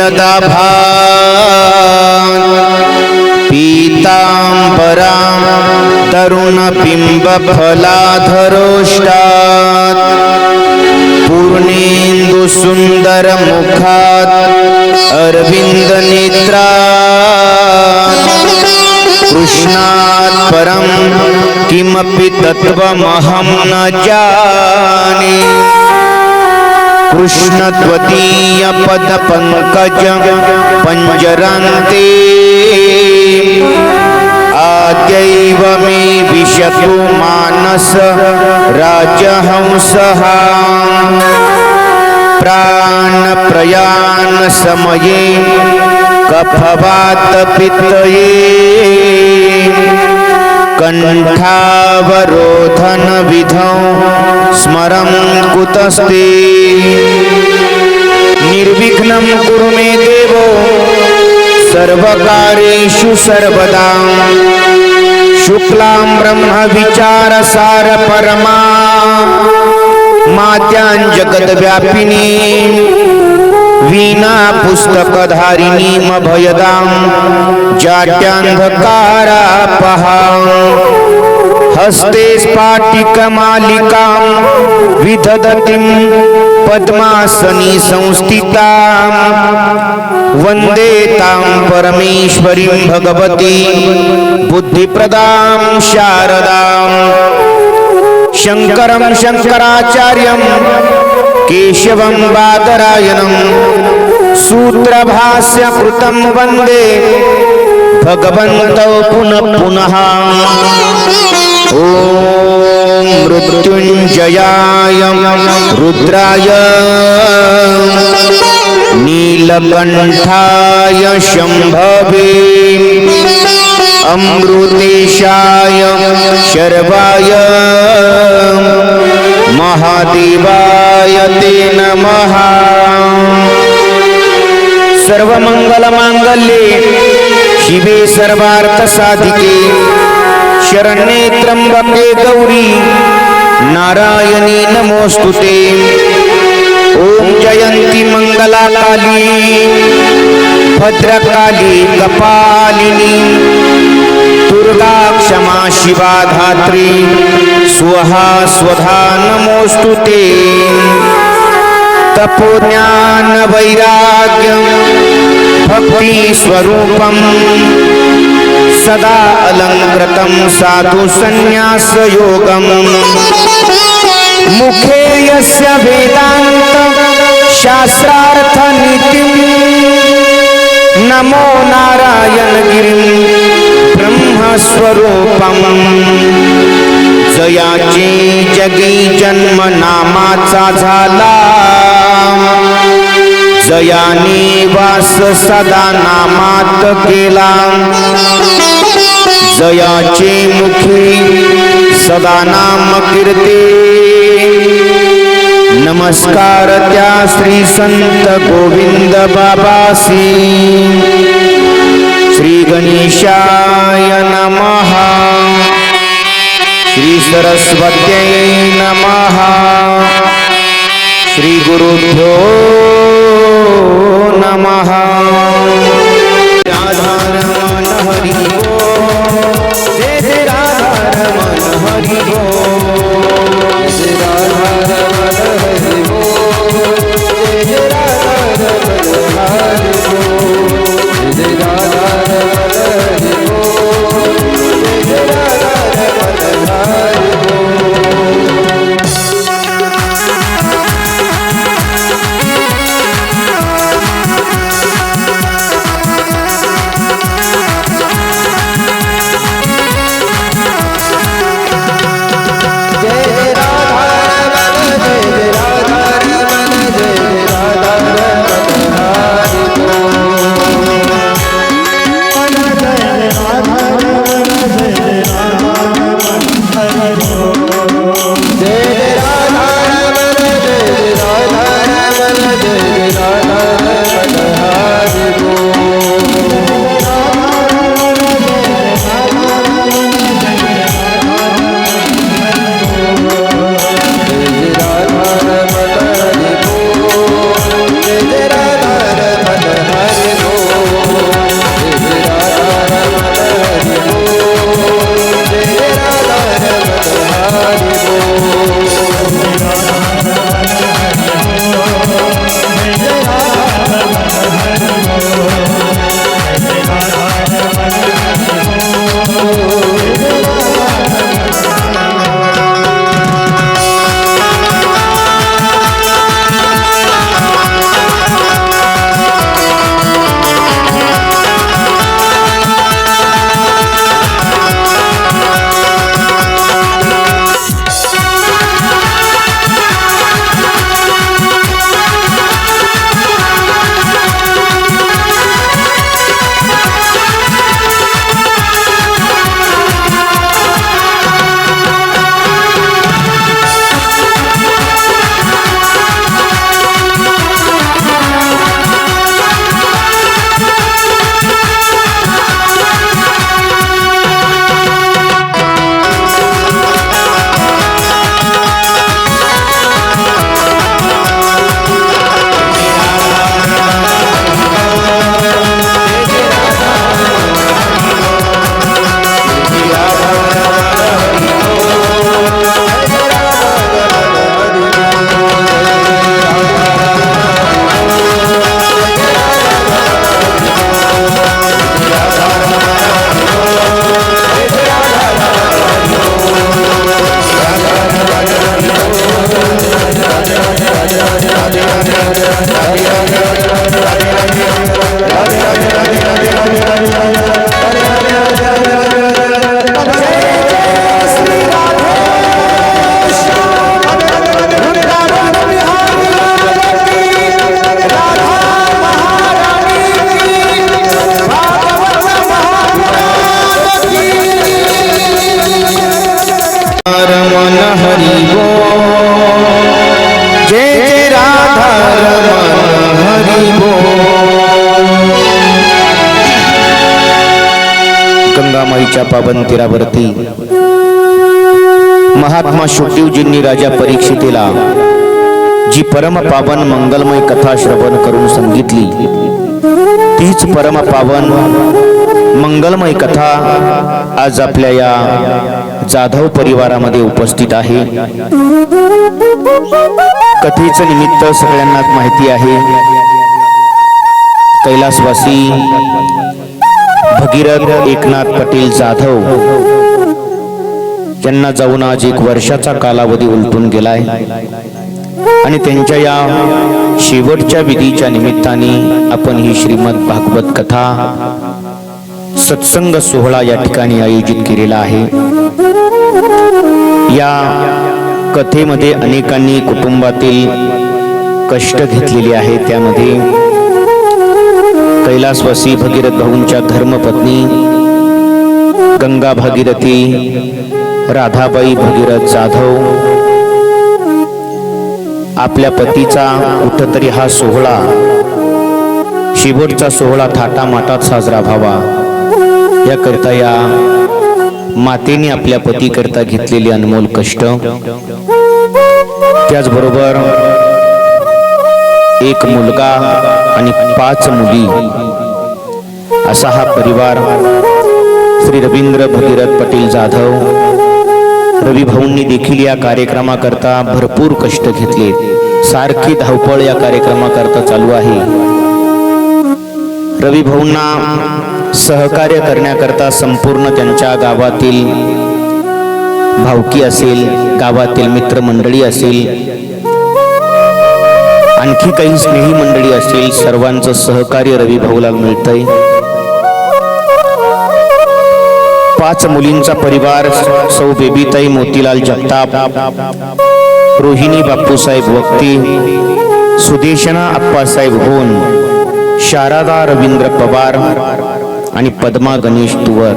यदाभात् पीताम्बरां तरुणबिम्बफलाधरोष्टात् पूर्णेन्दुसुन्दरमुखात् अरविन्दनेत्रात् कृष्णात् परं किमपि तत्त्वमहं न जाने। कृष्णत्वदीयपदपङ्कज पञ्जरान्ते आद्यैव मे विशतु मानस राजहंसः। प्राणप्रयाणसमये कफवातपित्तये कण्ठावरोधनविधौ स्मरं कुतस्ते। निर्विघ्नं कुरु मे देवो सर्वकार्येषु सर्वदा। शुक्लां ब्रह्मविचारसार परमा माद्यां जगद्व्यापिनी वीणा पुस्तकधारिणीमभयदां जाड्यान्धकारापहां। हस्ते स्फाटिकमालिकां विदधतीं पद्मासनी संस्थितां वन्दे तां परमेश्वरीं भगवती बुद्धिप्रदां शारदाम्। शङ्करं शङ्कराचार्यं केशवं बादरायणं सूत्रभाष्यकृतं वन्दे भगवन्तौ पुनः पुनः। ॐ मृत्युञ्जयाय रुद्राय नीलकण्ठाय शम्भवे अमृतेशाय शर्वाय महादेवाय ते नमः। सर्वमंगलमांगल्ये शिवे सर्वार्थसाधिके शरण्ये त्र्यंबके गौरी नारायणी नमोस्तुते। ओम जयंती मंगला काली भद्रकाली कपालिनी दुर्गा क्षमा शिवा धात्री स्वाहा स्वधा नमोस्तुते। तपोज्ञान वैराग्य भक्ति स्वरूपं सदा अलंकृतं साधु संन्यास योगं। मुखे यस्य वेदांत शास्त्रार्थ नीतिं नमो नारायण गिरिं ब्रह्मस्वरूपं। जयाचे जगी जन्म नामाचा झाला जयाने वास सदा नामात केला। जयाचे मुखी सदा नाम कीर्ती नमस्कार त्या श्री संत गोविंद बाबासी। श्री गणेशाय नमः। श्री सरस्वत्यै नमः। श्री गुरुभ्यो नमः। राधारमण हरि बोल जय जय राधारमण हरि बोल जय राधारमण हरि बोल जय जय राधारमण हरि बोल जय राधारमण हरि बोल जय जय राधारमण हरि बोल। गंगामाईच्या पावन तीरावरती महात्मा शुकदेवजींनी राजा परीक्षितेला जी परम पावन मंगलमय कथा श्रवण करून सांगितली, तीच परम पावन मंगलमय कथा आज आपल्या या जाधव परिवारामध्ये उपस्थित आहे। कथेचं निमित्त सगळ्यांनाच माहिती आहे। कैलासवासी भगीरथ एकनाथ पाटील जाधव यांना जाऊन आज 1 वर्षाचा कालावधी उलटून गेलाय आणि त्यांच्या या शेवटच्या विधीच्या निमित्ताने आपण ही श्रीमद भागवत कथा सत्संग सोहळा या ठिकाणी आयोजित केलेला आहे। या कथेमध्ये अनेकांनी कुटुंबातील कष्ट घेतलेले आहे। त्यामध्ये कैलासवासी भगीरथ भाऊंच्या धर्मपत्नी गंगा भागीरथी राधाबाई भगीरथ जाधव आपल्या पतीचा कुठंतरी हा सोहळा शेवटचा सोहळा थाटामाटात साजरा व्हावा याकरता या मातेने आपल्या पतीकरता घेतलेले अनमोल कष्ट, त्याचबरोबर 1 मुलगा आणि 5 मुली असा हा परिवार श्री रवींद्र भगीरथ पाटील जाधव रवी भाऊंनी देखील या कार्यक्रमाकरता भरपूर कष्ट घेतले। सारखी धावपळ या कार्यक्रमाकरता चालू आहे। रवी भाऊंना सहकार्य करण्याकरता संपूर्ण त्यांच्या गावातील भावकी असेल, गावातील मित्रमंडळी असेल, आणखी काही स्नेही मंडळी असेल, सर्वांचं सहकार्य रवी भाऊला मिळतंय। 5 मुलींचा परिवार सौ बेबीताई मोतीलाल जगताप, रोहिणी बापूसाहेब वक्ती, सुदेशना अप्पासाहेब होन, शारदा रवींद्र पवार आणि पद्मा गणेश तुवर।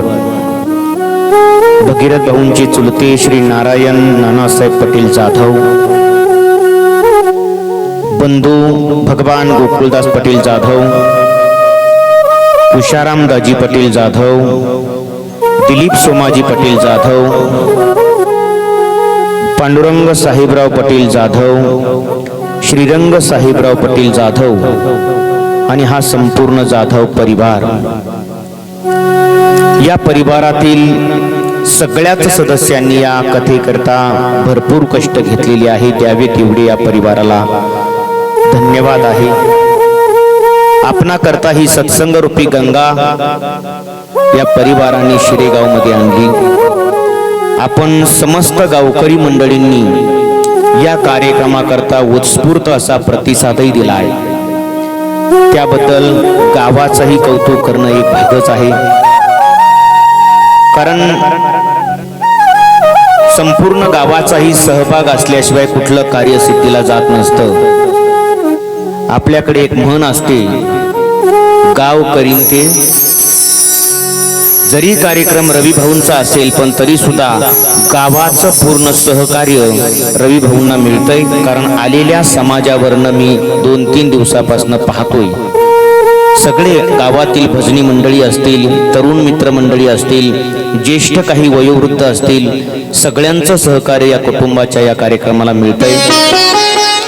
भगीरथ भाऊंचे चुलते श्री नारायण नानासाहेब पाटील जाधव, बंधू भगवान गोकुळदास पाटील जाधव, तुषाराम दाजी पाटील जाधव, दिलीप सोमाजी पाटील जाधव, पांडुरंग साहेबराव पाटील जाधव, श्रीरंग साहेबराव पाटील जाधव आणि हा संपूर्ण जाधव परिवार। या परिवारातील सगळ्याच सदस्यांनी या कथेकरता भरपूर कष्ट घेतलेले आहे। त्यावे तेवढे या परिवाराला धन्यवाद आहे। आपणा करता ही सत्संग रूपी गंगा या परिवाराने शिरेगाव मध्ये आणली। आपण समस्त गावकरी मंडळींनी या कार्यक्रमाकरता उत्स्फूर्त असा प्रतिसादही दिला आहे। त्याबद्दल गावाचंही कौतुक करणं एक भागच आहे, कारण संपूर्ण गावाचाही सहभाग असल्याशिवाय कुठलं कार्य सिद्धीला जात नसतं। आपल्याकडे एक म्हण असते, गाव करीन ते। जरी कार्यक्रम रवी भाऊंचा असेल पण तरी सुद्धा गावाचं पूर्ण सहकार्य रवी भाऊंना मिळतंय, कारण आलेल्या समाजावरनं मी 2-3 दिवसापासून पाहतोय। सगळे गावातील भजनी मंडळी असतील, तरुण मित्र मंडळी असतील, ज्येष्ठ काही वयोवृद्ध असतील, सगळ्यांचं सहकार्य या कुटुंबाच्या या कार्यक्रमाला मिळतंय,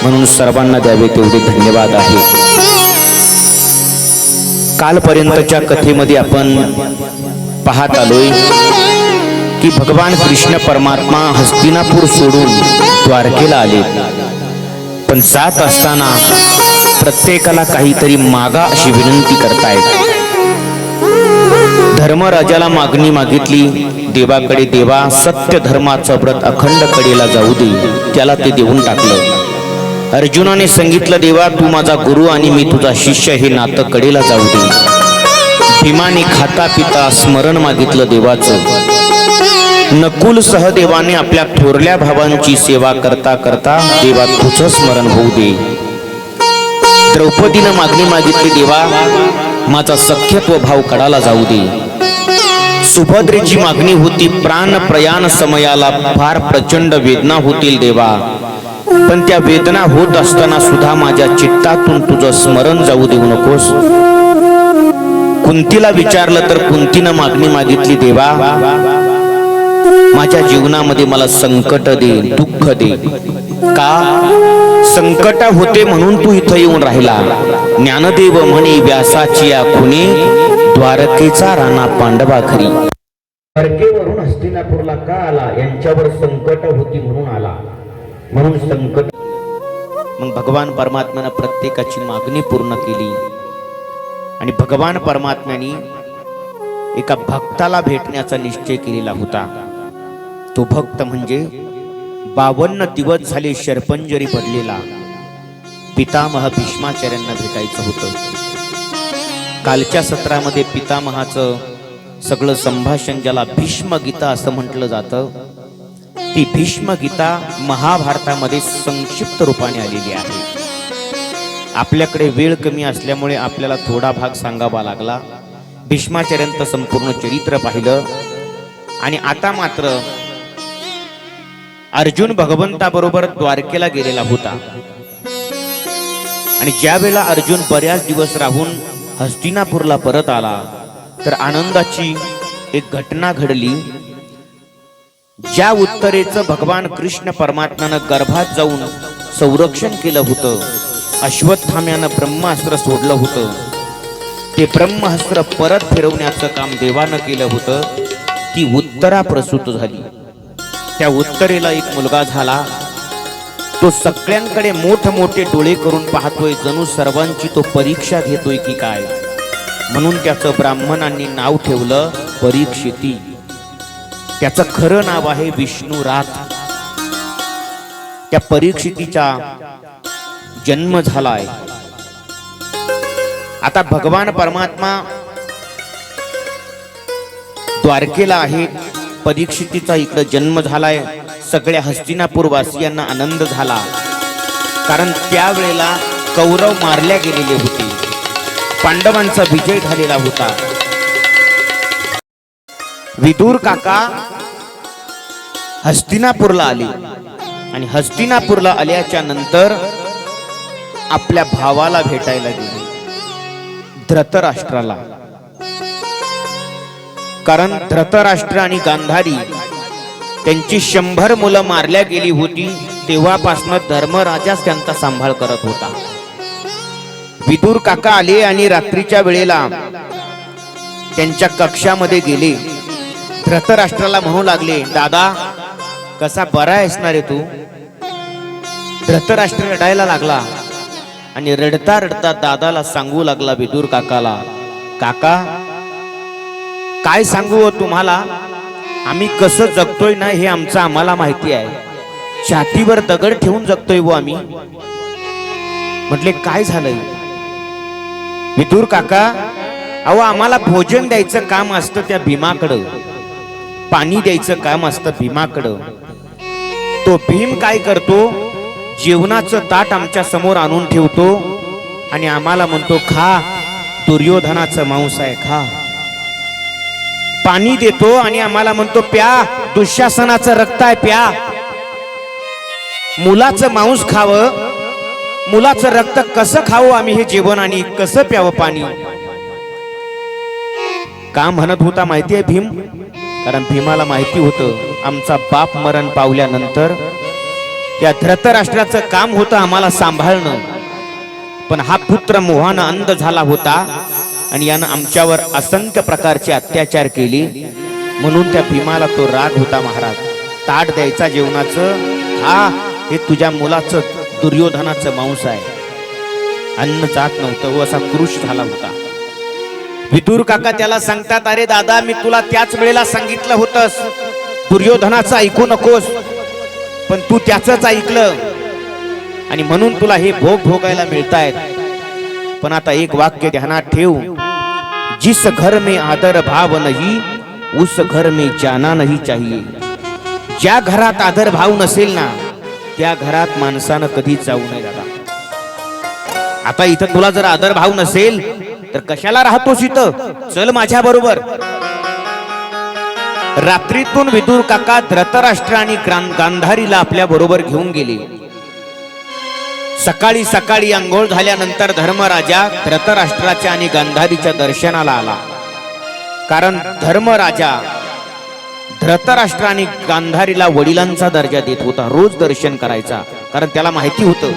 म्हणून सर्वांना द्यावे तेवढे धन्यवाद आहे। कालपर्यंतच्या कथेमध्ये आपण पाहत आलोय की भगवान कृष्ण परमात्मा हस्तिनापूर सोडून द्वारकेला आले, पण जात असताना प्रत्येकाला काहीतरी मागा अशी विनंती करतायत। धर्मराजाला मागणी मागितली देवाकडे, देवा सत्य धर्माचं व्रत अखंड कडेला जाऊ दे, त्याला ते देऊन टाकलं। अर्जुनाने सांगितलं, देवा तू माझा गुरु आणि मी तुझा शिष्य, हे नातं कडेला जाऊ दे। भीमाने खाता पिता स्मरण मागितलं देवाचं। नकुल सहदेवाने आपल्या थोरल्या भावांची सेवा करता करता देवा तुझं स्मरण होऊ दे। द्रौपदीनं मागणी मागितली, देवा माझा सख्यत्व भाव कडाला जाऊ दे। सुभद्रेची मागणी होती, प्राण प्रयाण समयाला फार प्रचंड वेदना होतील देवा, पण त्या वेदना होत असताना सुद्धा माझ्या चित्तातून तुझं स्मरण जाऊ देऊ नकोस। कुंतीला विचारलं तर कुंतीनं मागणी मागितली, देवा माझ्या जीवनामध्ये मला संकट दे, दुःख दे. का? संकट होते म्हणून तू इथं येऊन राहिला. ज्ञानदेव म्हणे व्यासाची या खुनी, द्वारकेचा राणा पांडवा घरी. द्वारकेवरून हस्तिनापूरला का आला? यांच्यावर संकट होती म्हणून आला. म्हणून संकट. मग भगवान परमात्म्यानं प्रत्येकाची मागणी पूर्ण केली आणि भगवान परमात्म्याने एका भक्ताला भेटण्याचा निश्चय केलेला होता. तो भक्त म्हणजे 52 दिवस झाले शरपंजरी पडलेला पितामह भीष्माचार्यांना भेटायचं होतं. कालच्या सत्रामध्ये पितामहाचं सगळं संभाषण, ज्याला भीष्मगीता असं म्हटलं जातं, ती भीष्मगीता महाभारतामध्ये संक्षिप्त रूपाने आलेली आहे. आपल्याकडे वेळ कमी असल्यामुळे आपल्याला थोडा भाग सांगावा लागला. भीष्माचार्यांचं संपूर्ण चरित्र पाहिलं आणि आता मात्र अर्जुन भगवंताबरोबर द्वारकेला गेलेला होता आणि ज्या वेळेला अर्जुन बऱ्याच दिवस राहून हस्तिनापूरला परत आला तर आनंदाची एक घटना घडली. ज्या उत्तरेचं भगवान कृष्ण परमात्म्यानं गर्भात जाऊन संरक्षण केलं होतं, अश्वत्थाम्यानं ब्रह्मास्त्र सोडलं होतं, ते ब्रह्मास्त्र परत फिरवण्याचं काम देवानं केलं होतं. ती उत्तरा प्रसूत झाली. त्या उत्तरेला एक मुलगा झाला. तो सगळ्यांकडे मोठमोठे डोळे करून पाहतोय, जणू सर्वांची तो परीक्षा घेतोय की काय. म्हणून त्याचं ब्राह्मणांनी नाव ठेवलं परीक्षिती. त्याचं खरं नाव आहे विष्णुराथ. त्या परीक्षितीचा जन्म झालाय. आता भगवान परमात्मा द्वारकेला आहे. परीक्षितीचा इकडे जन्म झालाय. सगळ्या हस्तिनापूर वासियांना आनंद झाला, कारण त्यावेळेला कौरव मारल्या गेलेले होते, पांडवांचा विजय झालेला होता. विदुर काका हस्तिनापूरला आले आणि हस्तिनापूरला आल्याच्या नंतर आपल्या भावाला भेटायला गेले, धृतराष्ट्राला. कारण धृतराष्ट्र आणि गांधारी त्यांची 100 मुलं मारल्या गेली होती. तेव्हापासून धर्मराजाच त्यांचा सांभाळ करत होता. विदुर काका आले आणि रात्रीच्या वेळेला त्यांच्या कक्षामध्ये गेले. धृतराष्ट्राला म्हणू लागले, दादा कसा बरा असणार आहे तू? धृतराष्ट्र रडायला लागला आणि रडता रडता दादाला सांगू लागला, विदुर काकाला, काका काय सांगू तुम्हाला, आम्ही कसं जगतोय ना हे आमचं आम्हाला माहिती आहे. छातीवर दगड ठेवून जगतोय वो आम्ही. म्हटले काय झालंय? विदुर काका, अहो आम्हाला भोजन द्यायचं काम असतं त्या भीमाकडं, पाणी द्यायचं काम असतं भीमाकडं. तो भीम काय करतो, जेवणाचं ताट आमच्या समोर आणून ठेवतो आणि आम्हाला म्हणतो खा, दुर्योधनाचं मांस आहे खा. पाणी देतो आणि आम्हाला म्हणतो प्या, दुःशासनाचं रक्त आहे प्या. मुलाचं मांस खावं, मुलाचं रक्त कसं खावं आम्ही हे जेवण आणि कसं प्यावं पाणी? का म्हणत होता माहिती आहे भीम? कारण भीमाला माहिती होतं आमचा बाप मरण पावल्यानंतर त्या धृतराष्ट्राचं काम होतं आम्हाला सांभाळणं, पण हा पुत्र मोहानं अंध झाला होता आणि यानं आमच्यावर असंख्य प्रकारचे अत्याचार केले. म्हणून त्या भीमाला तो राग होता. महाराज ताट द्यायचा जेवणाचं, हा हे तुझ्या मुलाचं दुर्योधनाचं मांस आहे. अन्न जात नव्हतं, व असा क्रुश झाला होता. विदुर काका त्याला सांगतात, अरे दादा मी तुला त्याच वेळेला सांगितलं होतंस दुर्योधनाचं ऐकू नकोस, पण तू त्याचंच ऐकलं आणि म्हणून तुला हे भोग भोगायला मिळतायत. पण आता एक वाक्य ध्यानात ठेव, जिस घर में आदर भाव नहीं उस घर में जाना नहीं चाहिए. ज्या घरात आदर भाव नसेल ना त्या घरात माणसानं कधीच जाऊ नये दादा. आता इथं तुला जर आदर भाव नसेल तर कशाला राहतोस इथं? चल माझ्या बरोबर. रात्रीतून विदुर काका धृतराष्ट्र आणि गांधारीला आपल्या बरोबर घेऊन गेले. सकाळी सकाळी अंघोळ झाल्यानंतर धर्मराजा धृतराष्ट्राच्या आणि गांधारीच्या दर्शनाला आला. कारण धर्मराजा धृतराष्ट्र आणि गांधारीला वडिलांचा दर्जा देत होता, रोज दर्शन करायचा. कारण त्याला माहिती होतं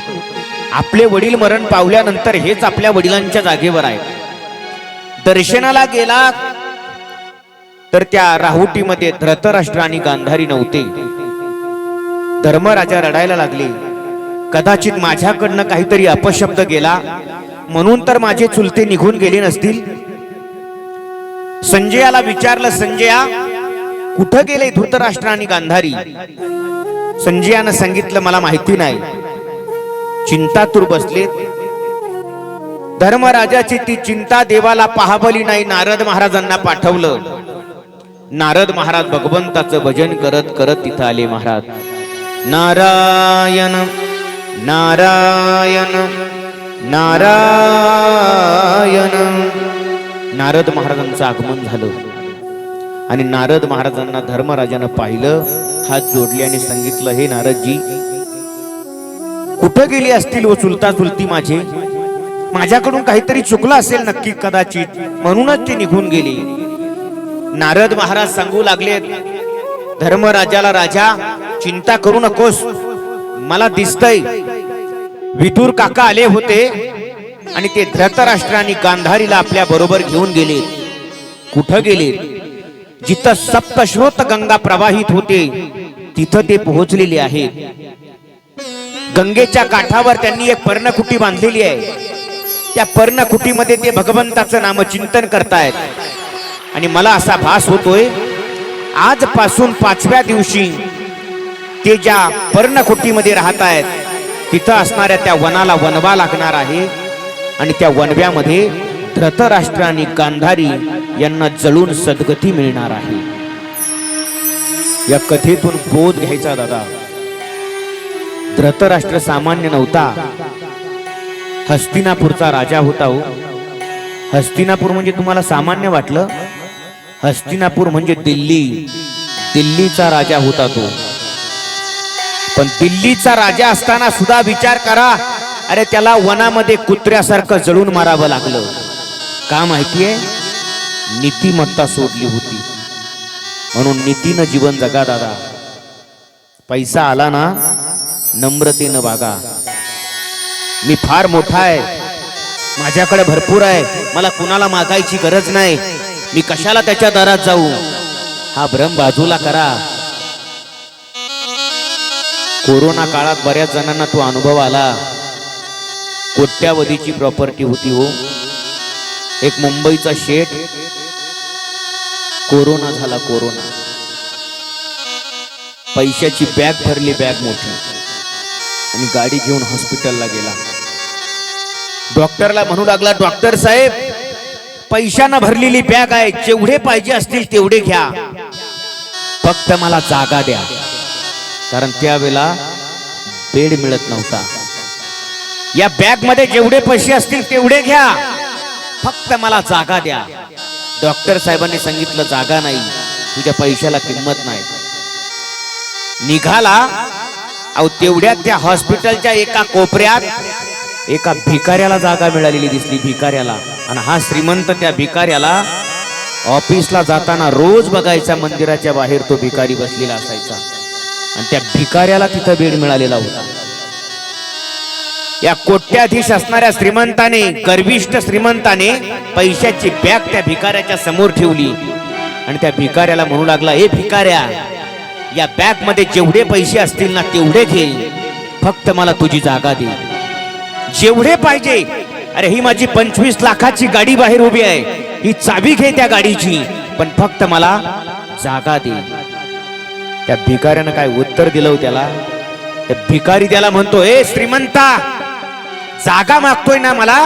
आपले वडील मरण पावल्यानंतर हेच आपल्या वडिलांच्या जागेवर आहेत. दर्शनाला गेला तर त्या राहुटीमध्ये धृतराष्ट्र आणि गांधारी नव्हते. धर्मराजा रडायला लागले. कदाचित माझ्याकडनं काहीतरी अपशब्द गेला म्हणून तर माझे चुलते निघून गेले नसतील. संजयाला विचारलं, संजया कुठं गेले धृतराष्ट्र आणि गांधारी? संजयानं सांगितलं, मला माहिती नाही. चिंतातूर बसले. धर्मराजाची ती चिंता देवाला पाहावली नाही. नारद महाराजांना पाठवलं. नारद महाराज भगवंताचं भजन करत करत तिथं आले. महाराज नारायण नारायण नारायण. नारद महाराजांचं आगमन झालं आणि नारद महाराजांना धर्मराजानं पाहिलं, हात जोडले आणि सांगितलं, हे नारदजी कुठं गेली असतील व चुलता चुलती माझे? माझ्याकडून काहीतरी चुकलं असेल नक्की कदाचित, म्हणूनच ते निघून गेले. नारद महाराज सांगू लागले धर्मराजाला, राजा चिंता करू नकोस, मला दिसतंय विदुर काका आले होते आणि ते धृतराष्ट्र आणि गांधारीला आपल्या बरोबर घेऊन गेले. कुठं गेले? जिथं सप्तश्रोत गंगा प्रवाहित होते तिथं ते पोहोचलेले आहेत. गंगेच्या काठावर त्यांनी एक पर्णकुटी बांधलेली आहे. त्या पर्णकुटीमध्ये ते भगवंताचं नामचिंतन करतायत. आणि मला असा भास होतोय आजपासून 5व्या दिवशी ते ज्या पर्णकुटीमध्ये राहत आहेत तिथं असणाऱ्या त्या वनाला वनवा लागणार आहे आणि त्या वनव्यामध्ये धृतराष्ट्र आणि गांधारी यांना जळून सद्गती मिळणार आहे. या कथेतून बोध घ्यायचा दादा. धृतराष्ट्र सामान्य नव्हता, हस्तिनापूरचा राजा होता. हो, हस्तिनापूर म्हणजे तुम्हाला सामान्य वाटलं? हस्तिनापूर म्हणजे दिल्ली, दिल्लीचा राजा होता तो. पण दिल्लीचा राजा असताना सुद्धा विचार करा, अरे त्याला वनामध्ये कुत्र्यासारखं जळून मारावं लागलं. का माहितीये? नीतिमत्ता सोडली होती. म्हणून नीतीनं जीवन जगा दादा. पैसा आला ना, नम्रतेनं वागा. मी फार मोठा आहे, माझ्याकडे भरपूर आहे, मला कुणाला मागायची गरज नाही, मी कशाला त्याच्या दारात जाऊ, हा भ्रम बाजूला करा. कोरोना काळात बऱ्याच जणांना तो अनुभव आला. कोट्यावधीची प्रॉपर्टी होती. हो, एक मुंबईचा शेठ, कोरोना झाला. कोरोना, पैशाची बॅग भरली, बॅग मोठी, आणि गाडी घेऊन हॉस्पिटलला गेला. डॉक्टरला म्हणू लागला, डॉक्टर साहेब पैशानं भरलेली बॅग आहे, जेवढे पाहिजे असतील तेवढे घ्या, फक्त मला जागा द्या. कारण त्यावेळेला बेड मिळत नव्हता. या बॅग मध्ये जेवढे पैसे असतील तेवढे घ्या, फक्त मला जागा द्या. डॉक्टर साहेबांनी सांगितलं, जागा नाही, तुझ्या पैशाला किंमत नाही. निघाला. अहो तेवढ्यात त्या हॉस्पिटलच्या एका कोपऱ्यात एका भिकाऱ्याला जागा मिळालेली दिसली, भिकाऱ्याला. आणि हा श्रीमंत त्या भिकाऱ्याला ऑफिसला जाताना रोज बघायचा, मंदिराच्या बाहेर तो भिकारी बसलेला असायचा आणि त्या भिकाऱ्याला तिथं बेड मिळालेला होता. या कोट्याधीश असणाऱ्या श्रीमंताने, गर्विष्ठ श्रीमंताने पैशाची बॅग त्या भिकाऱ्याच्या समोर ठेवली आणि त्या भिकाऱ्याला म्हणू लागला, हे भिकाऱ्या, या बॅग मध्ये जेवढे पैसे असतील ना तेवढे घे, फक्त मला तुझी जागा दे, जेवढे पाहिजे. अरे ही माझी 25 लाखाची गाडी बाहेर उभी आहे, ही चाबी घे त्या गाडीची, पण फक्त मला जागा दे. त्या भिकाऱ्यानं काय उत्तर दिलं त्याला? त्या भिकारी त्याला म्हणतो, हे श्रीमंता, जागा मागतोय ना मला?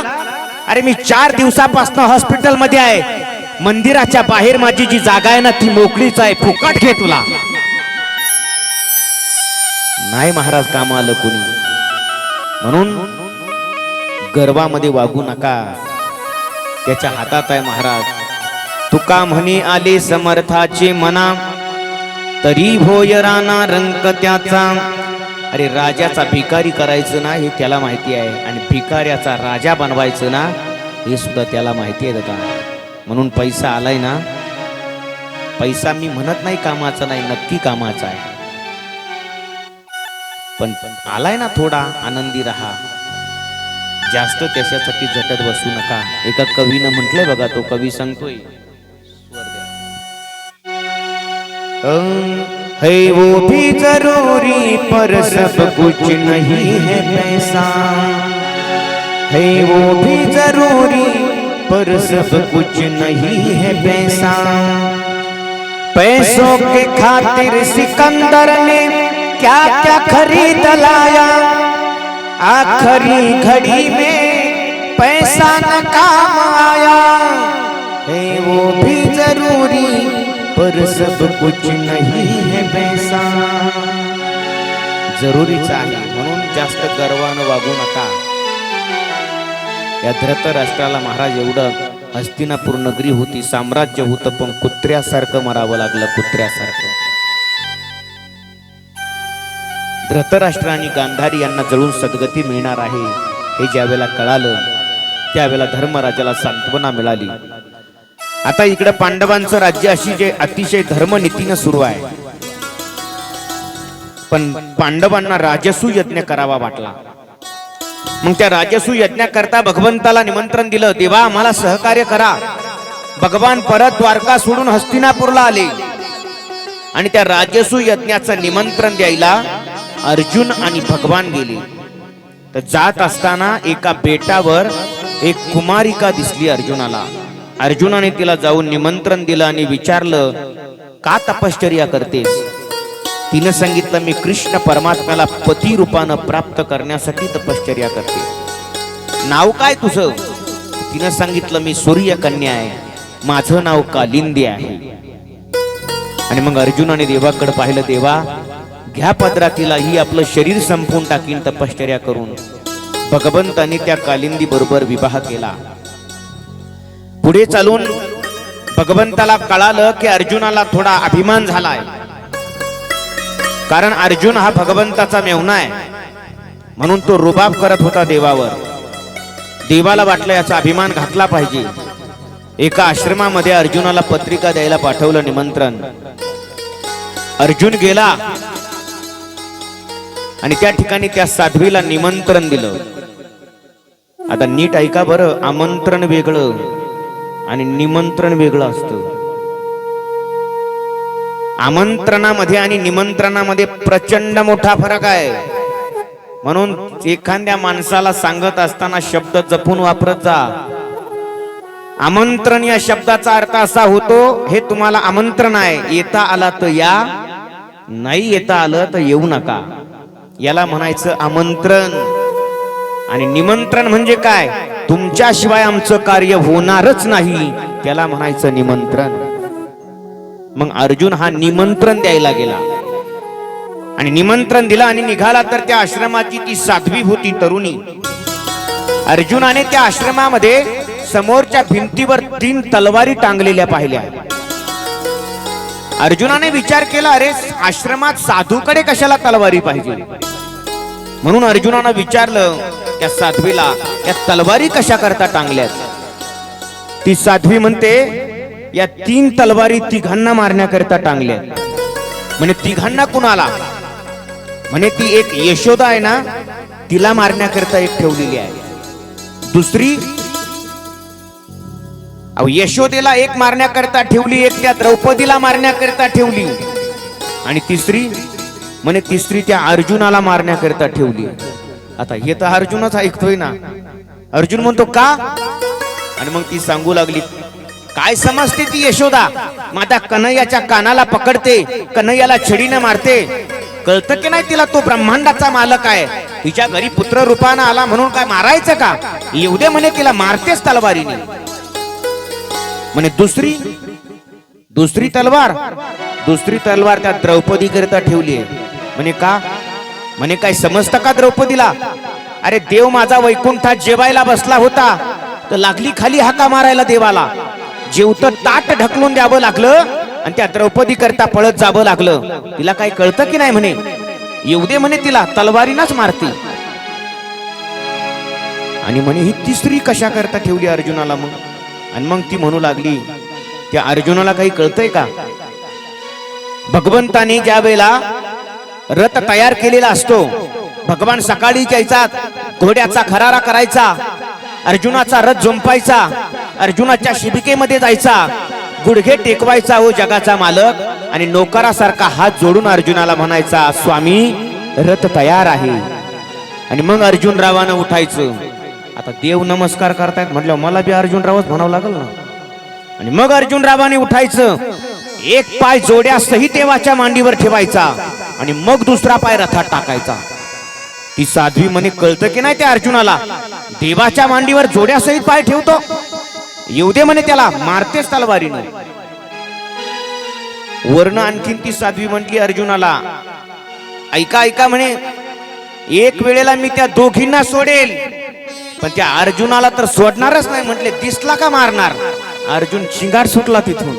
अरे मी 4 दिवसापासून हॉस्पिटल मध्ये आहे, मंदिराच्या बाहेर माझी जी जागा आहे ना ती मोकळीच आहे, फुकट घे तुला. नाही महाराज, काम आलं कोणी. म्हणून गर्वामध्ये वागू नका, त्याच्या हातात आहे महाराज. तुका म्हणे आले समर्थाचे मना, तरी भोय राणा रंक त्याचा, अरे राजाचा भिकारी करायचं ना हे त्याला माहिती आहे, आणि भिकाऱ्याचा राजा बनवायचं ना हे सुद्धा त्याला माहिती आहे दादा. म्हणून पैसा आलाय ना, पैसा मी म्हणत नाही कामाचा नाही, नक्की कामाचा आहे, पण आलाय ना थोडा आनंदी राहा, जास्त त्याच्यासाठी झटत बसू नका. एका कवीनं म्हटलंय बघा, तो कवी सांगतोय, है वो भी जरूरी पर सब कुछ नहीं है पैसा, है वो भी जरूरी पर सब कुछ नहीं है पैसा. पैसों के खातिर सिकंदर ने क्या क्या खरीद लाया, आखिरी घड़ी में पैसा न काम आया. है वो भी जरूरी पर सब कुछ नहीं है पैसा. जरुरीच आहे म्हणून जास्त गर्वानं वागू नका. या धृतराष्ट्राला महाराज एवढं हस्तिनापूर नगरी होती, साम्राज्य होतं, पण कुत्र्यासारखं मरावं लागलं, कुत्र्यासारखं. धृतराष्ट्र आणि गांधारी यांना जळून सद्गती मिळणार आहे हे ज्यावेळेला कळालं, त्यावेळेला धर्मराजाला सांत्वना मिळाली. आता इकडे पांडवांचं राज्य अशी जे अतिशय धर्मनीतीनं सुरू आहे, पण पांडवांना राजसू यज्ञ करावा वाटला. मग त्या राजसू यज्ञ करता भगवंताला निमंत्रण दिलं, देवा आम्हाला सहकार्य करा. भगवान परत द्वारका सोडून हस्तिनापूरला आले आणि त्या राजसू यज्ञाचं निमंत्रण द्यायला अर्जुन आणि भगवान गेले. तर जात असताना एका बेटावर एक कुमारिका दिसली अर्जुनाला. अर्जुनाने तिला जाऊन निमंत्रण दिलं आणि विचारलं, का तपश्चर्या करतेस? तिने सांगितलं, मी कृष्ण परमात्म्याला पती रूपानं प्राप्त करण्यासाठी तपश्चर्या करते. नाव काय तुझं? तिने सांगितलं, मी सूर्यकन्या आहे, माझं नाव कालिंदी आहे. आणि मग अर्जुनाने देवाकडे पाहिलं, देवा घ्या पदरातीला, ही आपलं शरीर संपवून टाकीन तपश्चर्या करून. भगवंताने त्या कालिंदी बरोबर विवाह केला. पुढे चालून भगवंताला कळालं की अर्जुनाला थोडा अभिमान झालाय, कारण अर्जुन हा भगवंताचा मेहुणा आहे, म्हणून तो रुबाब करत होता देवावर. देवाला वाटलं याचा अभिमान घातला पाहिजे. एका आश्रमामध्ये अर्जुनाला पत्रिका द्यायला पाठवलं, निमंत्रण. अर्जुन गेला आणि त्या ठिकाणी त्या साध्वीला निमंत्रण दिलं. आता नीट ऐका बरं, आमंत्रण वेगळं आणि निमंत्रण वेगळं असतं. आमंत्रणामध्ये आणि निमंत्रणामध्ये प्रचंड मोठा फरक आहे. म्हणून एखाद्या माणसाला सांगत असताना शब्द जपून वापरत जा. आमंत्रण या शब्दाचा अर्थ असा होतो, हे तुम्हाला आमंत्रण आहे, येता आला तर या, नाही येता आलं तर येऊ नका, याला म्हणायचं आमंत्रण. आणि निमंत्रण म्हणजे काय? तुमच्याशिवाय आमचं कार्य होणारच नाही, त्याला म्हणायचं निमंत्रण. मग अर्जुन हा निमंत्रण द्यायला गेला आणि निमंत्रण दिलं आणि निघाला. तर त्या आश्रमाची ती साध्वी होती, तरुणी. अर्जुनाने त्या आश्रमामध्ये समोरच्या भिंतीवर 3 तलवारी टांगलेल्या पाहिल्या. अर्जुनाने विचार केला, अरे आश्रमात साधूकडे कशाला तलवारी पाहिजे? म्हणून अर्जुनाने विचारलं त्या साध्वीला, या तलवारी कशा करता टांगल्यात? ती साध्वी म्हणते, या 3 तलवारी तिघांना मारण्याकरता टांगल्या. म्हणे तिघांना कुणाला? म्हणे ती एक यशोदा आहे ना, तिला मारण्याकरता एक ठेवलेली आहे. दुसरी यशोदेला एक मारण्याकरता ठेवली, एक त्या द्रौपदीला मारण्याकरता ठेवली, आणि तिसरी म्हणे तिसरी त्या अर्जुनाला मारण्याकरता ठेवली. आता हे तर अर्जुनच ऐकतोय ना. अर्जुन म्हणतो का? आणि मग ती सांगू लागली, काय समजते ती यशोदा? माझ्या कन्हैयाच्या कानाला पकडते, कन्हैयाला छडीने मारते. कळतं की नाही तिला तो ब्रह्मांडाचा मालक आहे? तिच्या घरी पुत्र रूपानं आला म्हणून काय मारायचं का? येऊ दे म्हणे, तिला मारतेच तलवारीने. म्हणे दुसरी तलवार त्या द्रौपदी करता ठेवली. म्हणे का? म्हणे काय समजतं का द्रौपदीला? अरे देव माझा वैकुंठात जेवायला बसला होता, तर लागली खाली हाका मारायला देवाला. जेवतं ताट ढकलून द्यावं लागलं आणि त्या द्रौपदी करता पळत जावं लागलं. तिला काय कळतं की नाही? म्हणे येऊ दे म्हणे तिला, तलवारीनच मारते. आणि म्हणे ही तिसरी कशा करता ठेवली अर्जुनाला मग. आणि मग ती म्हणू लागली, त्या अर्जुनाला काही कळतंय का? भगवंताने ज्या वेळेला रथ तयार केलेला असतो, भगवान सकाळी जायचा, घोड्याचा खरारा करायचा, अर्जुनाचा रथ झुंपायचा, अर्जुनाच्या शिबिकेमध्ये जायचा, गुडघे टेकवायचा हो जगाचा मालक, आणि नोकरासारखा हात जोडून अर्जुनाला म्हणायचा, स्वामी रथ तयार आहे. आणि मग अर्जुनरावानं उठायचं. आता देव नमस्कार करतायत म्हटलं मला बी अर्जुनरावच म्हणावं लागल ना. आणि मग अर्जुनरावाने उठायचं, एक पाय जोड्यासहित देवाच्या मांडीवर ठेवायचा आणि मग दुसरा पाय रथात टाकायचा. ती साध्वी म्हणे कळतं की नाही त्या अर्जुनाला, देवाच्या मांडीवर जोड्यासहित पाय ठेवतो, येऊ दे म्हणे त्याला, मारतेच तलवारीनं. वर्ण आणखीन ती साध्वी म्हटली अर्जुनाला, ऐका ऐका म्हणे, एक वेळेला मी त्या दोघींना सोडेल, पण त्या अर्जुनाला तर सोडणारच नाही. म्हटले दिसला का मारणार. अर्जुन शिंगाट सुटला तिथून,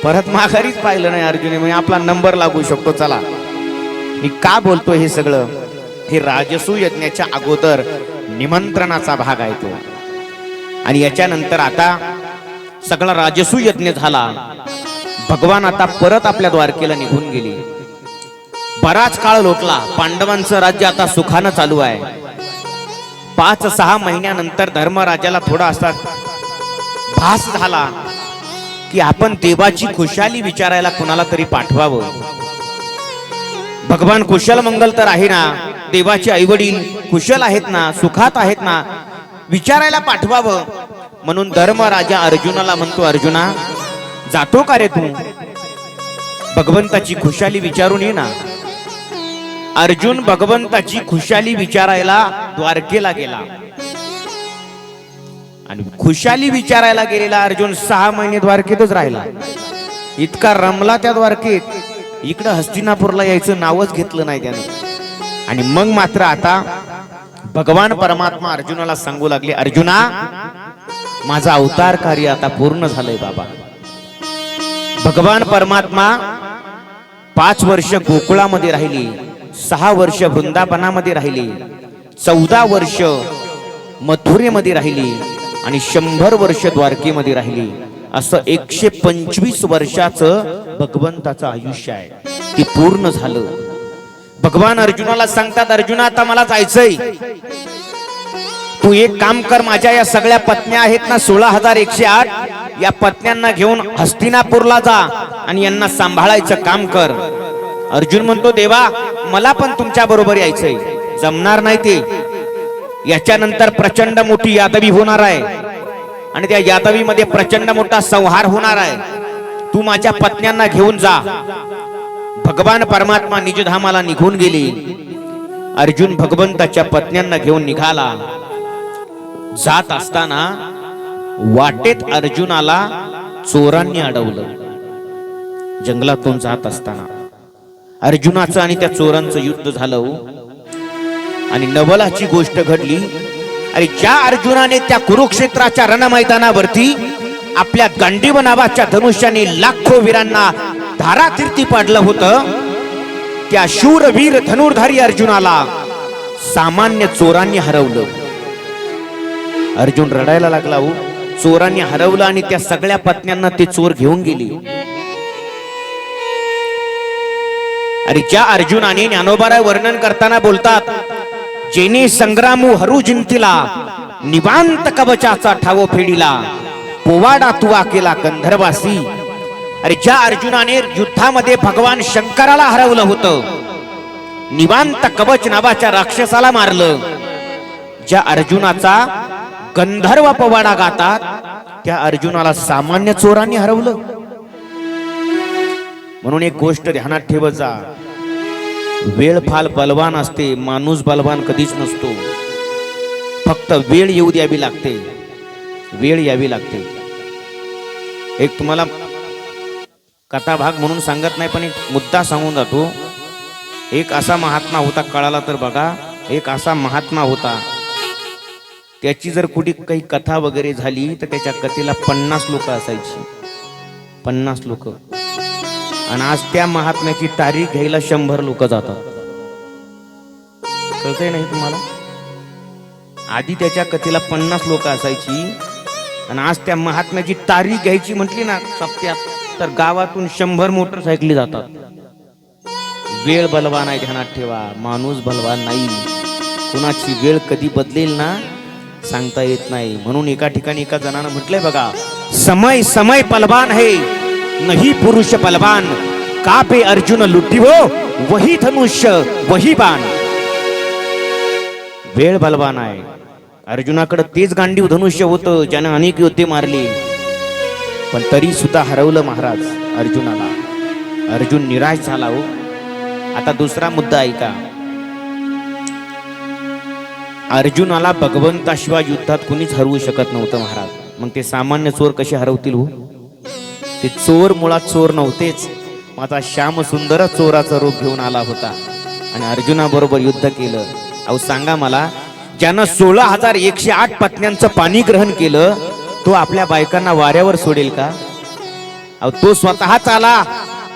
परत माघारीच पाहिलं नाही अर्जुन. म्हणजे आपला नंबर लागू शकतो. चला, मी का बोलतो हे सगळं, हे राजसू यज्ञाच्या अगोदर निमंत्रणाचा भाग आहे तो. आणि याच्यानंतर आता सगळा राजसू यज्ञ झाला. भगवान आता परत आपल्या द्वारकेला निघून गेले. बराच काळ लोटला. पांडवांचं राज्य आता सुखानं चालू आहे. 5-6 महिन्यानंतर धर्मराजाला थोडा असा भास झाला की आपण देवाची खुशाली विचारायला कुणाला तरी पाठवावं. भगवान कुशल मंगल तर आहे ना, देवाचे आईवडील कुशल आहेत ना, सुखात आहेत ना, विचारायला पाठवावं. म्हणून धर्मराजा अर्जुनाला म्हणतो, अर्जुना जातो का रे तू, भगवंताची खुशाली विचारून ये ना. अर्जुन भगवंताची खुशाली विचारायला द्वारकेला गेला. आणि खुशाली विचारायला गेलेला अर्जुन 6 महिने द्वारकेतच राहिला. इतका रमला त्या द्वारकेत, इकडं हस्तिनापूरला यायचं नावच घेतलं नाही त्याने. आणि मग मात्र आता भगवान परमात्मा अर्जुनाला सांगू लागले, अर्जुना माझा अवतार कार्य आता पूर्ण झालंय बाबा. भगवान परमात्मा 5 वर्ष गोकुळामध्ये राहिली, 6 वर्ष वृंदावनामध्ये राहिली, 14 वर्ष मथुरेमध्ये राहिली आणि 100 वर्ष द्वारकेमध्ये राहिली. असं 125 वर्षाचं भगवंताचं आयुष्य आहे, ते पूर्ण झालं. भगवान अर्जुनाला सांगतात, अर्जुना आता मला जायचंय, तू एक काम कर, माझ्या या सगळ्या पत्न्या आहेत ना 16,108, या पत्न्यांना घेऊन हस्तिनापूरला जा आणि यांना सांभाळायचं काम कर. अर्जुन म्हणतो, देवा मला पण तुमच्या बरोबर यायचंय. जमणार नाही ते. याच्यानंतर प्रचंड मोठी यादवी होणार आहे आणि त्या यादवीमध्ये प्रचंड मोठा संहार होणार आहे. तू माझ्या पत्न्यांना घेऊन जा. भगवान परमात्मा निजधामाला निघून गेले. अर्जुन भगवंताच्या पत्न्यांना घेऊन निघाला. जात असताना वाटेत अर्जुनाला चोरांनी अडवलं. जंगलातून जात असताना अर्जुनाचं आणि त्या चोरांचं युद्ध झालं. आणि नवलाची गोष्ट घडली. अरे ज्या अर्जुनाने त्या कुरुक्षेत्राच्या रणमैदानावरती आपल्या गांडीव नावाच्या धनुष्याने लाखो वीरांना धारातीर्थी पाडलं होतं, त्या शूरवीर धनुर्धारी अर्जुनाला सामान्य चोरांनी हरवलं. अर्जुन रडायला लागला. हो, चोरांनी हरवलं आणि त्या सगळ्या पत्न्यांना ते चोर घेऊन गेले. अरे ज्या अर्जुनाने, ज्ञानोबाराय वर्णन करताना बोलतात, जेने संग्रामू हरू जिंतीला, निवांत कवचाचा ठाव फेडीला, पोवाडा तुवा केला गंधर्वासी. अरे ज्या अर्जुनाने युद्धामध्ये भगवान शंकराला हरवलं होतं, निवांत कवच नावाच्या राक्षसाला मारलं, ज्या अर्जुनाचा गंधर्व पोवाडा गातात, त्या अर्जुनाला सामान्य चोरांनी हरवलं. म्हणून एक गोष्ट ध्यानात ठेवत जा, वेळ फार बलवान असते, माणूस बलवान कधीच नसतो. फक्त वेळ येऊ द्यावी लागते, वेळ यावी लागते. एक तुम्हाला कथा भाग म्हणून सांगत नाही, पण एक मुद्दा सांगून जातो. एक असा महात्मा होता, कळाला तर बघा. एक असा महात्मा होता, त्याची जर कुठे काही कथा वगैरे झाली तर त्याच्या कथेला 50 लोक असायची, 50 लोक. आणि आज त्या महात्म्याची तारीख घ्यायला 100 लोक जातात. कळतंय नाही तुम्हाला? आधी त्याच्या कथेला 50 लोक असायची आणि आज त्या महात्म्याची तारीख घ्यायची म्हटली ना सप्त्यात तर गावातून 100 मोटरसायकली जातात. वेळ बलवान आहे, ध्यानात ठेवा. माणूस बलवान नाही. कुणाची वेळ कधी बदलेल ना सांगता येत नाही. म्हणून एका ठिकाणी एका जणानं म्हटलंय बघा, समय समय बलवान है नहीं पुरुष बलवान, कापे अर्जुन लुटिवो वही धनुष्य वही बाण. वेळ बलवान आहे. अर्जुनाकडे तेच गांडीव धनुष्य होतं ज्यानं अनेक योद्धे मारले, पण तरी सुद्धा हरवलं महाराज अर्जुनाला. अर्जुन निराश झाला हो. आता दुसरा मुद्दा ऐका. अर्जुनाला भगवंताशिवाय युद्धात कुणीच हरवू शकत नव्हतं महाराज. मग ते सामान्य चोर कसे हरवतील हो? ते चोर मुळात चोर नव्हतेच. माझा श्याम सुंदर चोराचा रूप घेऊन आला होता आणि अर्जुनाबरोबर युद्ध केलं. अहो सांगा मला, ज्यानं 16,108 पत्न्यांचं पाणी ग्रहण केलं तो आपल्या बायकांना वाऱ्यावर सोडेल का? अहो तो स्वतःच आला,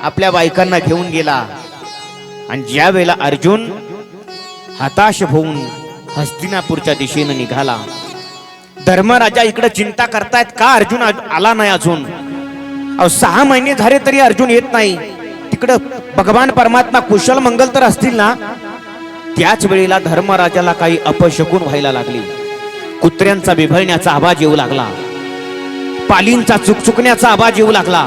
आपल्या बायकांना घेऊन गेला. आणि ज्या वेळेला अर्जुन हताश होऊन हस्तिनापूरच्या दिशेने निघाला, धर्मराजा इकडे चिंता करतायत का अर्जुन आला नाही अजून. अहो 6 महिने झाले तरी अर्जुन येत नाही. तिकडं भगवान परमात्मा कुशल मंगल तर असतील ना. त्याच वेळेला धर्मराजाला काही अपशकुन व्हायला लागली. कुत्र्यांचा बिभळण्याचा आवाज येऊ लागला, पालींचा चुकचुकण्याचा आवाज येऊ लागला,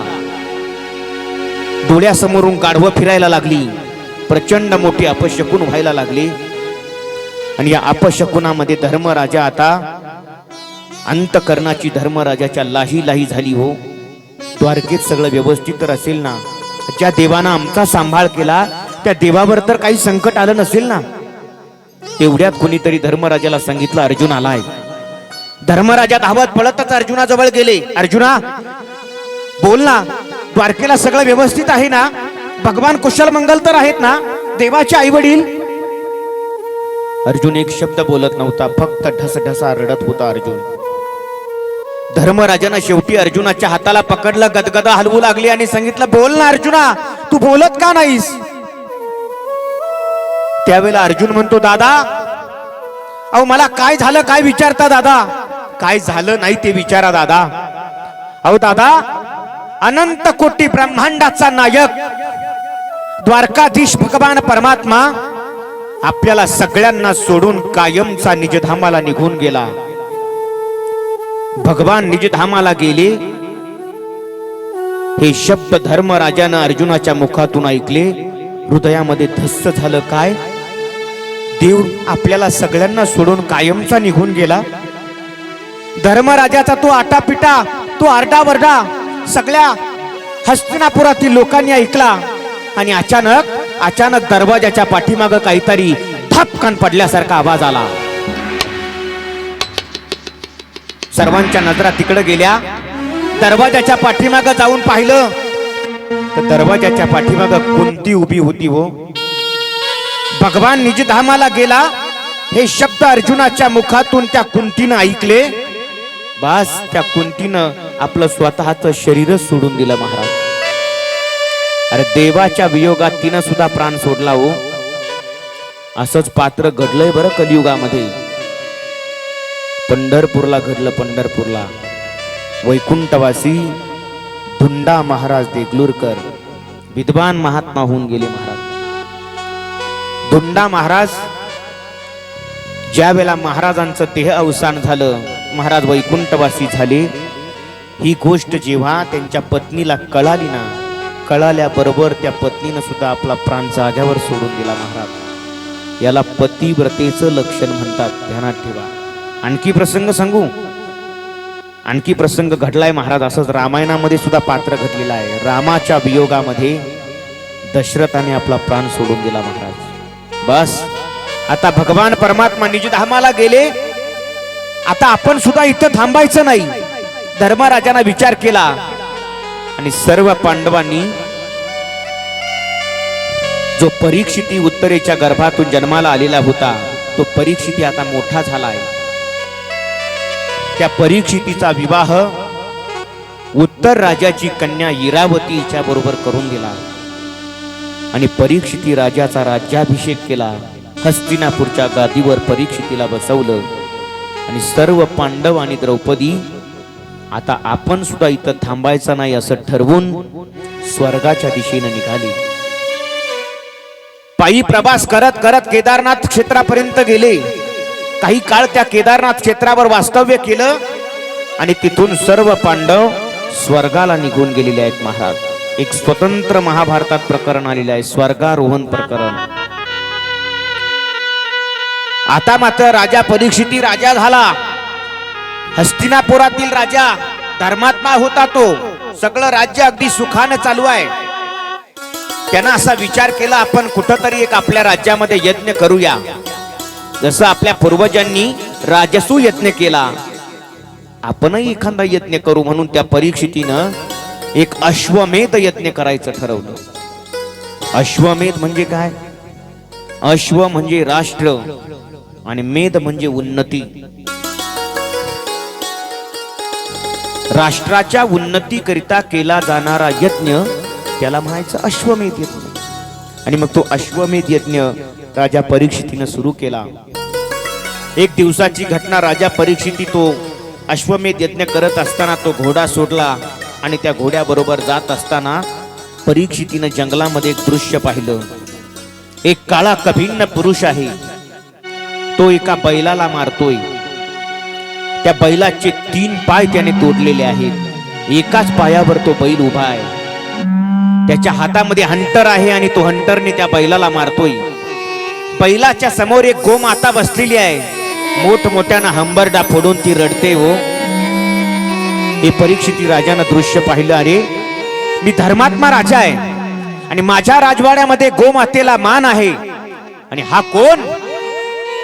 डोळ्यासमोरून गाढवं फिरायला लागली. प्रचंड मोठी अपशकुन व्हायला लागली. आणि या अपशकुनामध्ये धर्मराजा आता अंतकरणाची धर्मराजाच्या लाही लाही झाली हो. द्वारकेत सगळं व्यवस्थित तर असेल ना? ज्या देवानं आमचा सांभाळ केला त्या देवावर तर काही संकट आलं नसेल ना? तेवढ्यात कोणीतरी धर्मराजाला सांगितलं अर्जुन आलाय. धर्मराजा धावत पळतच अर्जुनाजवळ गेले. अर्जुना बोल ना, द्वारकेला सगळं व्यवस्थित आहे ना? भगवान कुशल मंगल तर आहेत ना? देवाचे आई वडील? अर्जुन एक शब्द बोलत नव्हता, फक्त ढसढसा रडत होता अर्जुन. धर्मराजानं शेवटी अर्जुनाच्या हाताला पकडलं, गदगद हलवू लागली आणि सांगितलं बोल ना अर्जुना, तू बोलत का नाहीस? त्यावेळेला अर्जुन म्हणतो दादा, अहो मला काय झालं काय विचारता दादा? काय झालं नाही ते विचारा दादा. अहो दादा, अनंत कोटी ब्रह्मांडाचा नायक द्वारकाधीश भगवान परमात्मा आपल्याला सगळ्यांना सोडून कायमचा निजधामाला निघून गेला. भगवान निजधामाला गेले हे शब्द धर्मराजानं अर्जुनाच्या मुखातून ऐकले. हृदयामध्ये धस्स झालं. काय, देव आपल्याला सगळ्यांना सोडून कायमचा निघून गेला? धर्मराजाचा तो आटापिटा, तो आरडावरडा सगळ्या हस्तिनापुरातील लोकांनी ऐकला. आणि अचानक दरवाजाच्या पाठीमागं काहीतरी धपकन पडल्यासारखा आवाज आला. सर्वांच्या नजरा तिकडे गेल्या. दरवाजाच्या पाठीमागं जाऊन पाहिलं तर दरवाजाच्या पाठीमागं कुंती उभी होती हो. भगवान निजधामाला गेला हे शब्द अर्जुनाच्या मुखातून त्या कुंतीनं ऐकले. बस त्या कुंतीनं आपलं स्वतःचं शरीरच सोडून दिलं महाराज. अरे देवाच्या वियोगात तिनं सुद्धा प्राण सोडला हो. असंच पात्र घडलंय बरं कलियुगामध्ये. पंढरपूरला घडलं. पंढरपूरला वैकुंठवासी धुंडा महाराज देगलूरकर विद्वान महात्मा होऊन गेले महाराज. धुंडा महाराज ज्या वेळेला महाराजांचं देह अवसान झालं, महाराज वैकुंठवासी झाले. ही गोष्ट जेव्हा त्यांच्या पत्नीला कळाली ना, कळाल्याबरोबर त्या पत्नीनं सुद्धा आपला प्राण जाग्यावर सोडून दिला महाराज. याला पतिव्रतेचं लक्षण म्हणतात, ध्यानात ठेवा. आणखी प्रसंग सांगू? आणखी प्रसंग घडलाय महाराज. असंच रामायणामध्ये सुद्धा पात्र घडलेलं आहे. रामाच्या वियोगामध्ये दशरथाने आपला प्राण सोडून दिला महाराज. बस आता भगवान परमात्मा निजधामाला गेले. आता आपण सुद्धा इथं थांबायचं नाही. धर्मराजाने विचार केला आणि सर्व पांडवांनी जो परीक्षिती उत्तरेच्या गर्भातून जन्माला आलेला होता, तो परीक्षिती आता मोठा झालाय. त्या परीक्षितीचा विवाह उत्तर राजाची कन्या इरावती हिच्या बरोबर करून दिला आणि परीक्षिती राजाचा राज्याभिषेक केला. हस्तिनापूरच्या गादीवर परीक्षितीला बसवलं आणि सर्व पांडव आणि द्रौपदी आता आपण सुद्धा इथं थांबायचं नाही असं ठरवून स्वर्गाच्या दिशेने निघाले. पायी प्रवास करत करत केदारनाथ क्षेत्रापर्यंत गेले. काही काळ त्या केदारनाथ क्षेत्रावर वास्तव्य केलं आणि तिथून सर्व पांडव स्वर्गाला निघून गेलेले आहेत. महाराज, एक स्वतंत्र महाभारतात प्रकरण आलेलं आहे, स्वर्गारोहण प्रकरण. आता मात्र राजा परीक्षिती राजा झाला. हस्तिनापुरातील राजा धर्मात्मा होता. तो सगळं राज्य अगदी सुखाने चालू आहे. त्यानं असा विचार केला, आपण कुठंतरी एक आपल्या राज्यामध्ये यज्ञ करूया. जसं आपल्या पूर्वजांनी राजसू यज्ञ केला, आपणही एखादा यज्ञ करू. म्हणून त्या परीक्षितीनं एक अश्वमेध यज्ञ करायचं ठरवलं. अश्वमेध म्हणजे काय? अश्व म्हणजे राष्ट्र आणि मेध म्हणजे उन्नती. राष्ट्राच्या उन्नतीकरिता केला जाणारा यज्ञ त्याला म्हणायचं अश्वमेध यज्ञ. आणि मग तो अश्वमेध यज्ञ राजा परीक्षितीनं सुरू केला. एक दिवसाची घटना, राजा परीक्षिती तो अश्वमेध यज्ञ करत असताना तो घोडा सोडला आणि त्या घोड्याबरोबर जात असताना परीक्षितीनं जंगलामध्ये एक दृश्य पाहिलं. एक काळा कभिन्न पुरुष आहे, तो एका बैलाला मारतोय. त्या बैलाचे 3 पाय त्याने तोडलेले आहेत. एकाच पायावर तो बैल उभा आहे. त्याच्या हातामध्ये हंटर आहे आणि तो हंटरने त्या बैलाला मारतोय. बैलाच्या समोर एक गोमाता बसलेली आहे. मोठमोठ्यानं हंबरडा फोडून ती रडते. हो, हे परीक्षिती राजानं दृश्य पाहिलं. अरे, मी धर्मात्मा राजा आहे आणि माझ्या राजवाड्यामध्ये गोमातेला मान आहे. आणि हा कोण?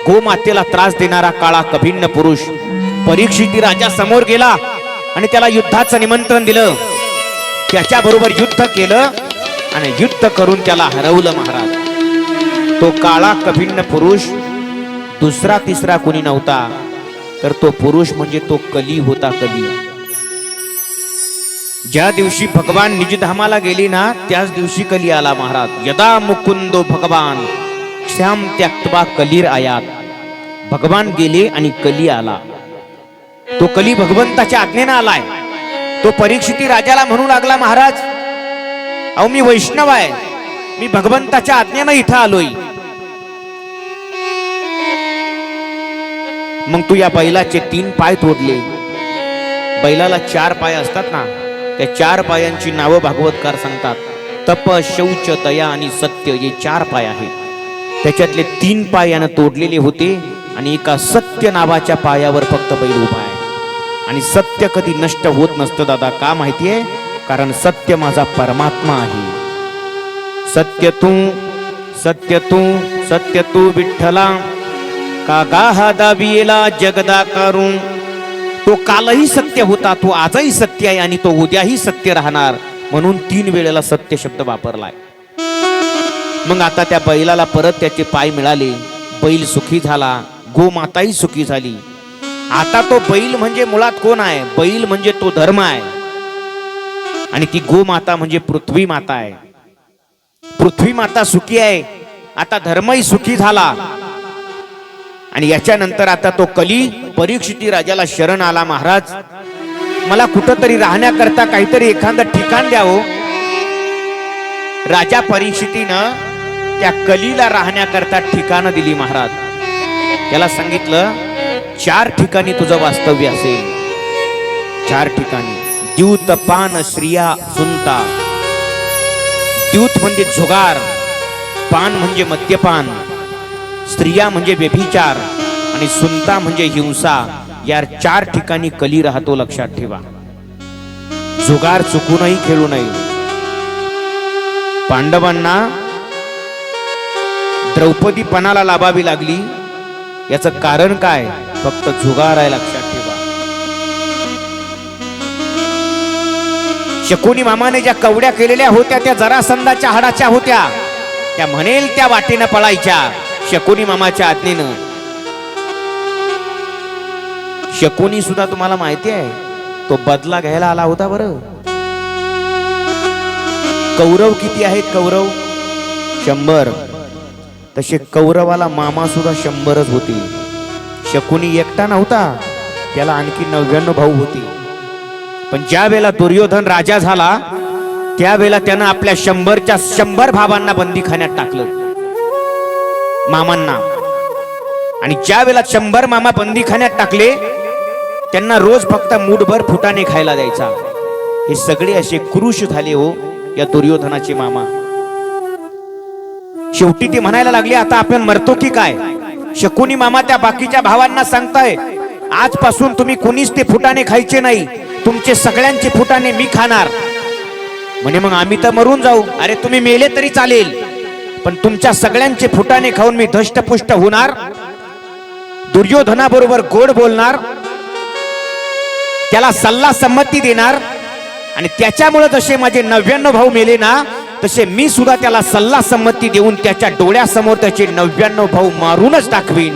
गोमातेला त्रास देणारा काळा कभिन्न पुरुष. परीक्षिती राजा समोर गेला आणि त्याला युद्धाचं निमंत्रण दिलं. त्याच्या बरोबर युद्ध केलं आणि युद्ध करून त्याला हरवलं. महाराज, तो काळा कभिन्न पुरुष दुसरा तिसरा कोणी नव्हता, तर तो पुरुष म्हणजे तो कली होता. कली. ज्या दिवशी भगवान निजधामाला गेली ना, त्याच दिवशी कली आला. महाराज, यदा मुकुंदो भगवान श्याम त्यक्त्वा कलीर आयात. भगवान गेले आणि कली आला. तो कली भगवंताच्या आज्ञेने आलाय. तो परीक्षिती राजाला म्हणू लागला, महाराज, अहो मी वैष्णव आहे, मी भगवंताच्या आज्ञेने इथं आलोय. मग तू या बैलाचे 3 पाय तोडले. बैलाला 4 पाय असतात ना, त्या 4 पायांची नावं भागवतकार सांगतात. तप, शौच, दया आणि सत्य, हे 4 पाय आहेत. त्याच्यातले 3 पाय यानं तोडलेले होते आणि एका सत्य नावाच्या पायावर फक्त बैल उभा आहे. आणि सत्य कधी नष्ट होत नसतं दादा. का माहितीये? कारण सत्य माझा परमात्मा आहे. सत्य तू, सत्य तू, सत्य तू विठ्ठला, का गाहा दाविला जगदा करून. तो कालही सत्य होता, तो आजही सत्य आहे आणि तो उद्याही सत्य राहणार. म्हणून 3 वेळेला सत्य शब्द वापरलाय. मग आता त्या बैलाला परत त्याचे पाय मिळाले. बैल सुखी झाला, गोमाताही सुखी झाली. आता तो बैल म्हणजे मुळात कोण आहे? बैल म्हणजे तो धर्म आहे आणि ती गोमाता म्हणजे पृथ्वी माता आहे. पृथ्वी माता सुखी आहे, आता धर्मही सुखी झाला. आणि याच्यानंतर आता तो कली परीक्षिती राजाला शरण आला. महाराज, मला कुठंतरी राहण्याकरता काहीतरी एखादं ठिकाण द्यावं. राजा परीक्षितीनं त्या कलीला राहण्याकरता ठिकाणं दिली. महाराज, त्याला सांगितलं 4 ठिकाणी तुझं वास्तव्य असेल. 4 ठिकाणी. द्यूत, पान, श्रिया, सुनता. द्यूत म्हणजे जुगार, पान म्हणजे मद्यपान, स्त्रिया म्हणजे व्यभिचार आणि सुनता म्हणजे हिंसा. या 4 ठिकाणी कली राहतो, लक्षात ठेवा. जुगार चुकूनही खेळू नये. पांडवांना द्रौपदी पणाला लाभावी लागली, याचं कारण काय? फक्त जुगार आहे, लक्षात ठेवा. शकुनी मामाने ज्या कवड्या केलेल्या होत्या त्या जरासंधाच्या हाडाच्या होत्या. त्या म्हणेल त्या वाटेनं पळायच्या शकुनी मामाच्या आज्ञेनं. शकुनी सुद्धा तुम्हाला माहिती आहे, तो बदला घ्यायला आला होता. बरं, कौरव किती आहेत? कौरव 100. तसे कौरवाला मामा सुद्धा 100च होते. शकुनी एकटा नव्हता, त्याला आणखी 99 भाऊ होते. पण ज्या वेळेला दुर्योधन राजा झाला त्यावेळेला त्यानं आपल्या 100च्या 100 भावांना बंदीखान्यात टाकलं, मामांना. आणि ज्या वेळेला 100 मामा बंदीखान्यात टाकले त्यांना रोज फक्त मूठभर फुटाणे खायला द्यायचा. हे सगळे असे क्रूश झाले हो या दुर्योधनाचे मामा. शेवटी ते म्हणायला लागले, आता आपण मरतो की काय. शकुनी मामा त्या बाकीच्या भावांना सांगताय, आजपासून तुम्ही कुणीच ते फुटाणे खायचे नाही, तुमचे सगळ्यांचे फुटाणे मी खाणार. म्हणे मग आम्ही तर मरून जाऊ. अरे तुम्ही मेले तरी चालेल, पण तुमच्या सगळ्यांचे फुटाणे खाऊन मी धष्टपुष्ट होणार, दुर्योधनाबरोबर गोड बोलणार, त्याला सल्ला संमती देणार. आणि त्याच्यामुळे जसे माझे 99 भाऊ मेले ना, तसे मी सुद्धा त्याला सल्ला संमती देऊन त्याच्या डोळ्यासमोर त्याचे 99 भाऊ मारूनच टाकवीन.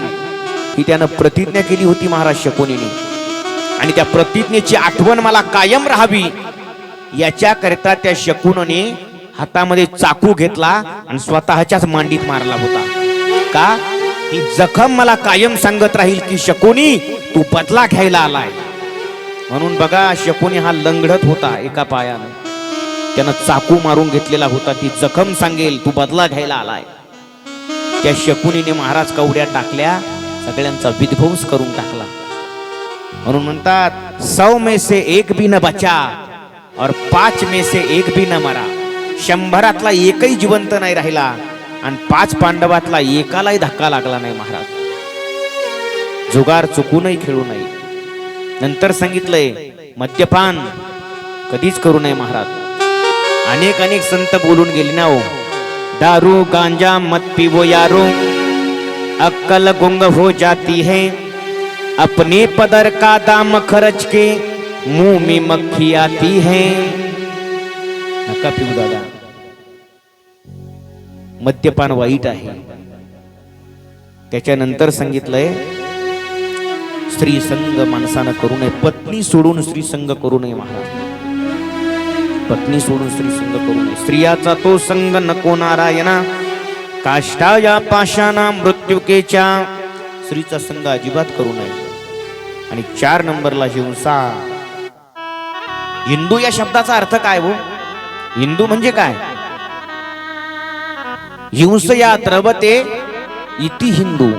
ही त्यानं प्रतिज्ञा केली होती महाराज शकुनीने. आणि त्या प्रतिज्ञेची आठवण मला कायम राहावी याच्याकरिता त्या शकुनीने हातामध्ये चाकू घेतला आणि स्वतःच्याच मांडीत मारला होता. का? ही जखम मला कायम सांगत राहील की शकुनी तू बदला घ्यायला आलाय. म्हणून बघा, शकुनी हा लंगडत होता एका पायानं, त्यानं चाकू मारून घेतलेला होता. ती जखम सांगेल तू बदला घ्यायला आलाय. त्या शकुनीने महाराज कवड्या टाकल्या, सगळ्यांचा विध्वंस करून टाकला. म्हणून म्हणतात, 100 में से एक भी न बचा और 5 में से एक भी न मरा. 100रातला एकही जिवंत नाही राहिला आणि 5 पांडवातला एकालाही धक्का लागला नाही. महाराज जुगार चुकूनही खेळू नये. नंतर सांगितलंय, मद्यपान कधीच करू नये. महाराज अनेक संत बोलून गेले ना हो, दारू गांजा मत पीवो यारो, अक्कल गुंग हो जाती है, अपने पदर का दाम खर्च के मुंह में मक्खी आती है. नका पिऊ दादा, मद्यपान वाईट आहे. त्याच्यानंतर सांगितलंय, स्त्री संग माणसानं करू नये, पत्नी सोडून स्त्री संग करू नये. महाराज पत्नी सोडून स्त्री संग करू नये. स्त्रियाचा तो संग नको नारायणा, काष्टा या पाशाना मृत्युकेच्या. स्त्रीचा संग अजिबात करू नये. आणि 4 नंबरला हिंसा. हिंदू या शब्दाचा अर्थ काय हो? हिंदू म्हणजे काय? हिंस या द्रवते इति हिंदू.